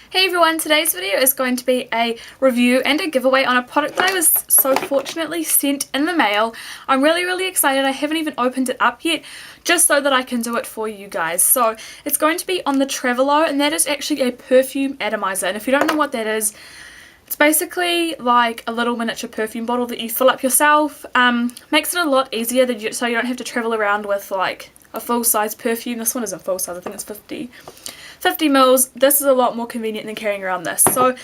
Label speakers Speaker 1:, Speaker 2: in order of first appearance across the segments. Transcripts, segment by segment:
Speaker 1: Hey everyone, today's video is going to be a review and a giveaway on a product that I was so fortunately sent in the mail. I'm really excited. I haven't even opened it up yet, just so that I can do it for you guys. So it's going to be on the Travalo, and that is actually a perfume atomizer. And if you don't know what that is, it's basically like a little miniature perfume bottle that you fill up yourself. Makes it a lot easier so you don't have to travel around with like a full-size perfume. This one isn't full-size, I think it's 50 mils. This is a lot more convenient than carrying around this. So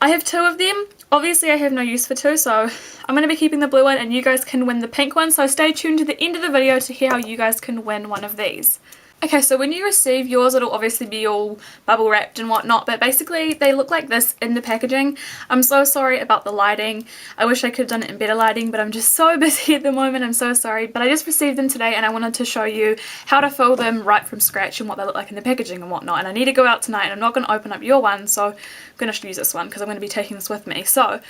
Speaker 1: I have two of them. Obviously I have no use for two, so I'm going to be keeping the blue one and you guys can win the pink one. So stay tuned to the end of the video to hear how you guys can win one of these. Okay, so when you receive yours, it'll obviously be all bubble wrapped and whatnot, but basically they look like this in the packaging. I'm so sorry about the lighting. I wish I could have done it in better lighting, but I'm just so busy at the moment. I'm so sorry, but I just received them today and I wanted to show you how to fill them right from scratch and what they look like in the packaging and whatnot. And I need to go out tonight and I'm not going to open up your one, so I'm going to use this one because I'm going to be taking this with me. So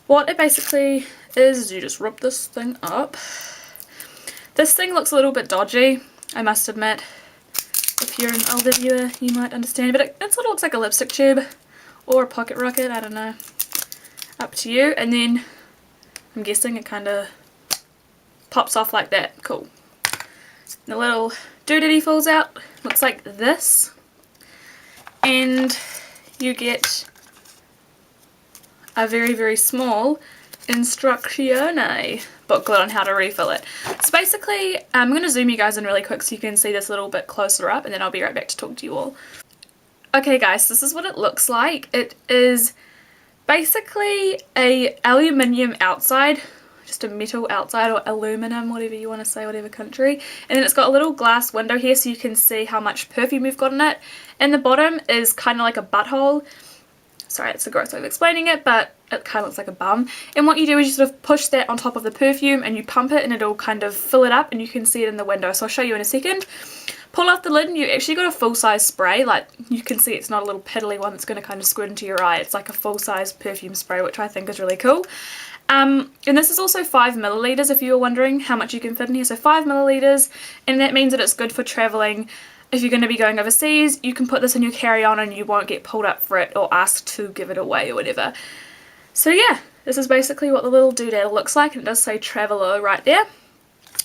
Speaker 1: what it basically is you just rip this thing up. This thing looks a little bit dodgy, I must admit. If you're an older viewer, you might understand, but it sort of looks like a lipstick tube or a pocket rocket, I don't know. Up to you. And then I'm guessing it kind of pops off like that. Cool. The little doodaddy falls out. Looks like this. And you get a very small instructione booklet on how to refill it. So basically, I'm going to zoom you guys in really quick so you can see this a little bit closer up, and then I'll be right back to talk to you all. Okay guys, this is what it looks like. It is basically a aluminium outside, just a metal outside, or aluminum, whatever you want to say, whatever country. And then it's got a little glass window here so you can see how much perfume we've got in it. And the bottom is kind of like a butthole. Sorry, it's a gross way of explaining it, but it kind of looks like a bum. And what you do is you sort of push that on top of the perfume and you pump it and it'll kind of fill it up and you can see it in the window. So I'll show you in a second. Pull off the lid and you actually got a full-size spray. Like, you can see it's not a little piddly one that's going to kind of squirt into your eye. It's like a full-size perfume spray, which I think is really cool. And this is also 5 milliliters if you were wondering how much you can fit in here. So 5 milliliters, and that means that it's good for traveling. If you're going to be going overseas, you can put this in your carry-on and you won't get pulled up for it or asked to give it away or whatever. So yeah, this is basically what the little doodad looks like, and it does say Travalo right there.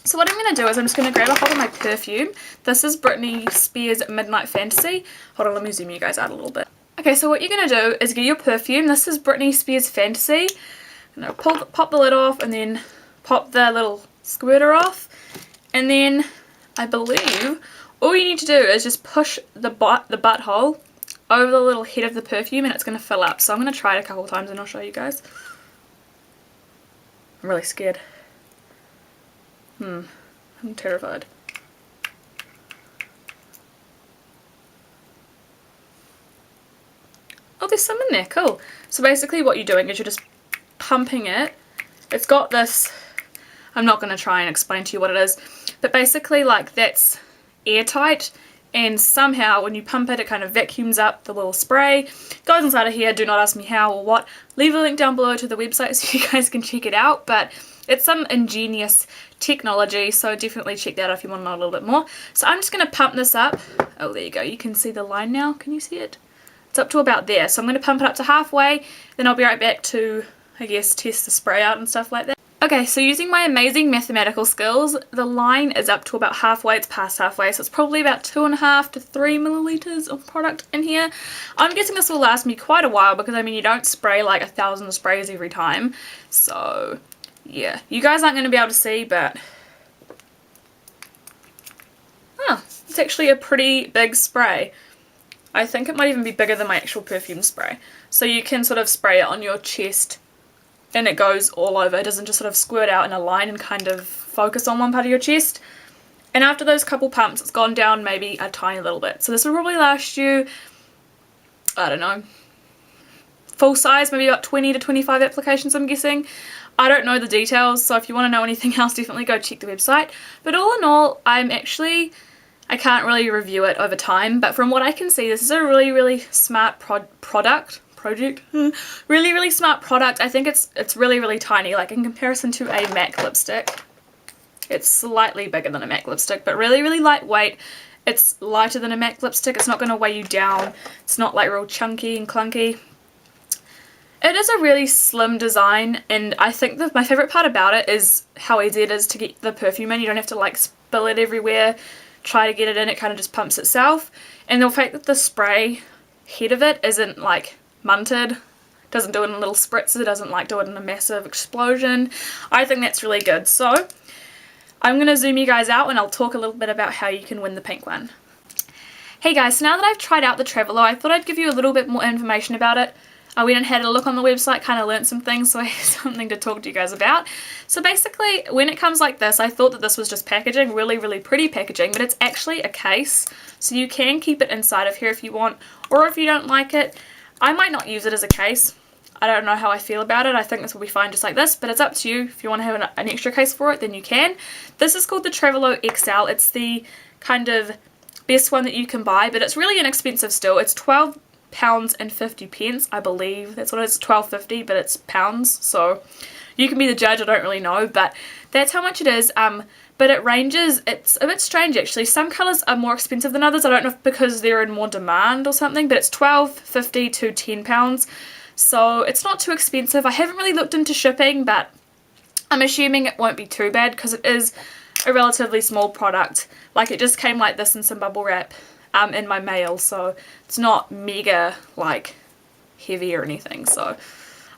Speaker 1: So what I'm going to do is I'm just going to grab a hold of my perfume. This is Britney Spears Midnight Fantasy. Hold on, let me zoom you guys out a little bit. Okay, so what you're going to do is get your perfume. This is Britney Spears Fantasy. I'm going to pop the lid off and then pop the little squirter off. And then I believe all you need to do is just push the butthole over the little head of the perfume and it's going to fill up. So I'm going to try it a couple of times and I'll show you guys. I'm really scared. I'm terrified. Oh, there's some in there. Cool. So basically what you're doing is you're just pumping it. It's got this, I'm not going to try and explain to you what it is, but basically like that's airtight, and somehow when you pump it, it kind of vacuums up the little spray, goes inside of here. Do not ask me how or what. Leave a link down below to the website so you guys can check it out, but it's some ingenious technology, so definitely check that out if you want to know a little bit more. So I'm just going to pump this up. Oh, there you go. You can see the line now. Can you see it? It's up to about there. So I'm going to pump it up to halfway, then I'll be right back to, I guess, test the spray out and stuff like that. Okay, so using my amazing mathematical skills, the line is up to about halfway. It's past halfway, so it's probably about 2.5 to 3 milliliters of product in here. I'm guessing this will last me quite a while because, I mean, you don't spray like 1,000 sprays every time. So, yeah. You guys aren't going to be able to see, but it's actually a pretty big spray. I think it might even be bigger than my actual perfume spray. So you can sort of spray it on your chest and it goes all over. It doesn't just sort of squirt out in a line and kind of focus on one part of your chest. And after those couple pumps, it's gone down maybe a tiny little bit. So this will probably last you, I don't know, full size, maybe about 20 to 25 applications, I'm guessing. I don't know the details, so if you want to know anything else, definitely go check the website. But all in all, I can't really review it over time, but from what I can see, this is a really smart product. Really smart product. I think it's really tiny, like in comparison to a MAC lipstick. It's slightly bigger than a MAC lipstick, but really lightweight. It's lighter than a MAC lipstick. It's not going to weigh you down. It's not like real chunky and clunky. It is a really slim design, and I think that my favourite part about it is how easy it is to get the perfume in. You don't have to like spill it everywhere, try to get it in, it kind of just pumps itself. And the fact that the spray head of it isn't like munted, doesn't do it in a little spritzer, doesn't like do it in a massive explosion, I think that's really good. So I'm going to zoom you guys out and I'll talk a little bit about how you can win the pink one. Hey guys, so now that I've tried out the Travalo, I thought I'd give you a little bit more information about it. I went and had a look on the website, kind of learnt some things, so I have something to talk to you guys about. So basically, when it comes like this, I thought that this was just packaging, really, really pretty packaging, but it's actually a case. So you can keep it inside of here if you want, or if you don't like it. I might not use it as a case. I don't know how I feel about it. I think this will be fine just like this, but it's up to you. If you want to have an extra case for it, then you can. This is called the Travalo XL. It's the kind of best one that you can buy, but it's really inexpensive still. It's £12.50, I believe. That's what it is, £12.50, but it's pounds, so you can be the judge. I don't really know, but that's how much it is. But it ranges, it's a bit strange actually. Some colours are more expensive than others. I don't know if because they're in more demand or something, but it's £12.50 to £10. So it's not too expensive. I haven't really looked into shipping, but I'm assuming it won't be too bad because it is a relatively small product. Like, it just came like this in some bubble wrap in my mail, so it's not mega like heavy or anything, so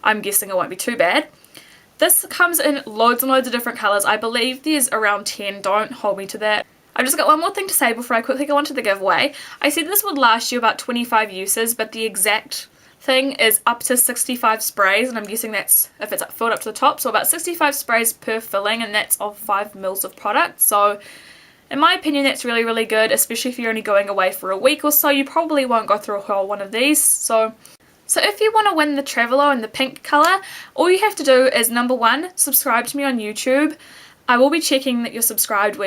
Speaker 1: I'm guessing it won't be too bad. This comes in loads and loads of different colours. I believe there's around 10, don't hold me to that. I've just got one more thing to say before I quickly go on to the giveaway. I said this would last you about 25 uses, but the exact thing is up to 65 sprays, and I'm guessing that's if it's filled up to the top, so about 65 sprays per filling, and that's of 5 mils of product. So in my opinion, that's really, really good, especially if you're only going away for a week or so. You probably won't go through a whole one of these. So if you want to win the Travalo in the pink colour, all you have to do is, number one, subscribe to me on YouTube. I will be checking that you're subscribed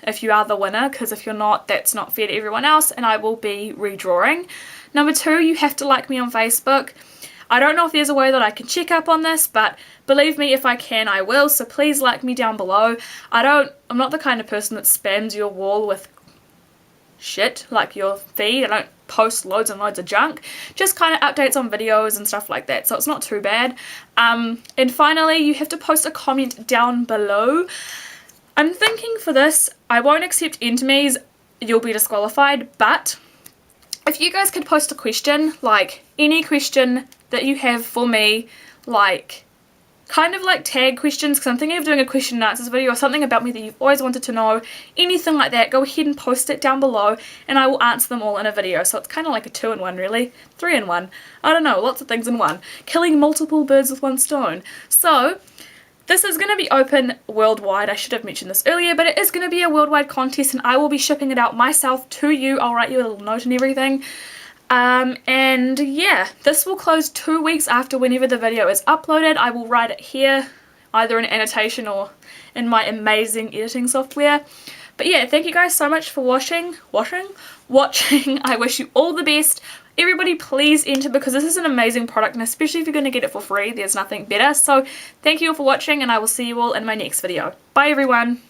Speaker 1: if you are the winner, because if you're not, that's not fair to everyone else, and I will be redrawing. Number two, you have to like me on Facebook. I don't know if there's a way that I can check up on this, but believe me, if I can, I will, so please like me down below. I'm not the kind of person that spams your wall with shit, like your feed. I don't post loads and loads of junk, just kind of updates on videos and stuff like that, so it's not too bad. And finally, you have to post a comment down below. I'm thinking for this, I won't accept enemies, you'll be disqualified, but if you guys could post a question, like any question that you have for me, like kind of like tag questions, because I'm thinking of doing a question and answers video or something about me that you've always wanted to know, anything like that, go ahead and post it down below and I will answer them all in a video. So it's kind of like a 2-in-1 really, 3-in-1, I don't know, lots of things in one, killing multiple birds with one stone. So this is going to be open worldwide. I should have mentioned this earlier, but it is going to be a worldwide contest and I will be shipping it out myself to you. I'll write you a little note and everything. And yeah, this will close 2 weeks after whenever the video is uploaded. I will write it here, either in annotation or in my amazing editing software. But yeah, thank you guys so much for watching. I wish you all the best. Everybody please enter, because this is an amazing product, and especially if you're going to get it for free, there's nothing better. So thank you all for watching, and I will see you all in my next video. Bye everyone!